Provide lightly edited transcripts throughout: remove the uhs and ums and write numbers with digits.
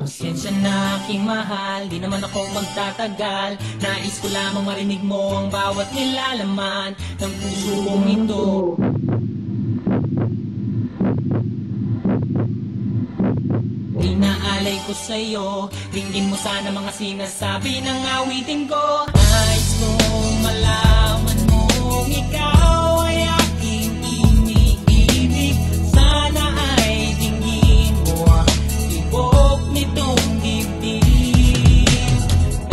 Pasensya na aking mahal, di naman ako magtatagal. Nais ko lamang marinig mo ang bawat nilalaman ng puso kong ito. Inaalay ko sa'yo, ringgin mo sana mga sinasabi ng awitin ko. Nais kong malaman mong ikaw ay aking iniibig. Sana ay dinggin mo ang tibok nitong dibdib.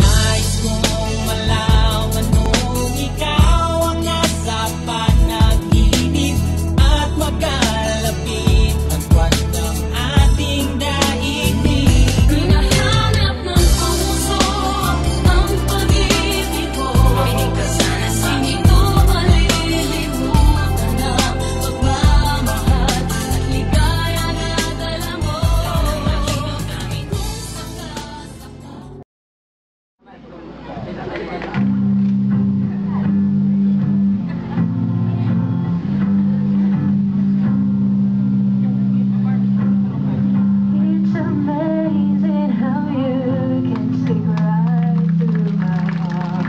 Nais kong malaman mong ikaw ang nasa panaginip at magkalapit ang buwan ng ating daigdig. Hinahanap ng puso ang pag-ibig ko. Pinig ka sana sa ito, malilimutan ang pagmamahal at ligaya na dala mo. Mahirap namin kung sakas ako. It's amazing how you can see right through my heart.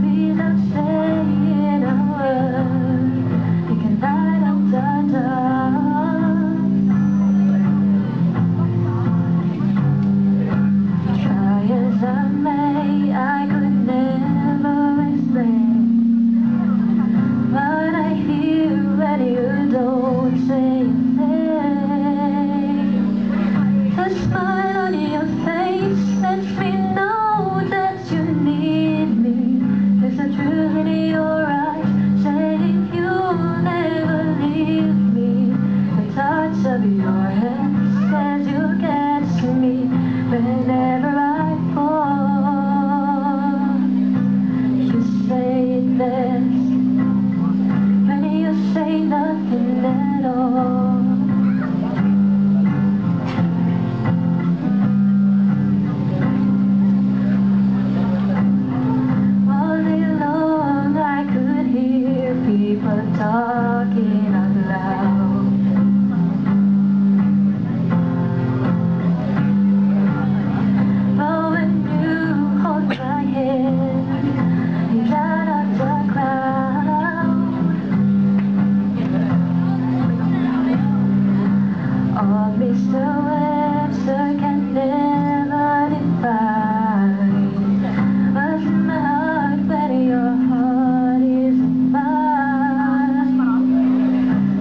Without saying a word, you can light up the dark. Try as I may, I could never explain what I hear when you don't say a thing. The smile on your face lets me know that you need me. There's a truth in your eyes saying you'll never leave me. The touch of your hand says you'll catch me whenever I fall. You say it best when you say nothing at all. All day long I could hear people talking out loud. But when you hold my hand, you light up the crowd. Oh, Mr. Webster can never define what's in my heart when your heart is mine.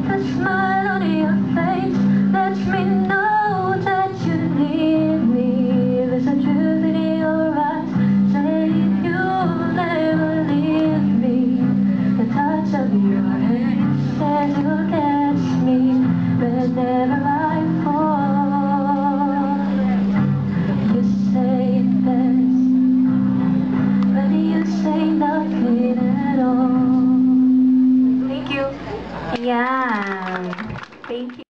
The smile on your face lets me know that you need me. There's a truth in your eyes saying you'll never leave me. The touch of your hand says you'll catch me whenever I fall. You say it best when you say nothing at all. Thank you. Ayan. Thank you.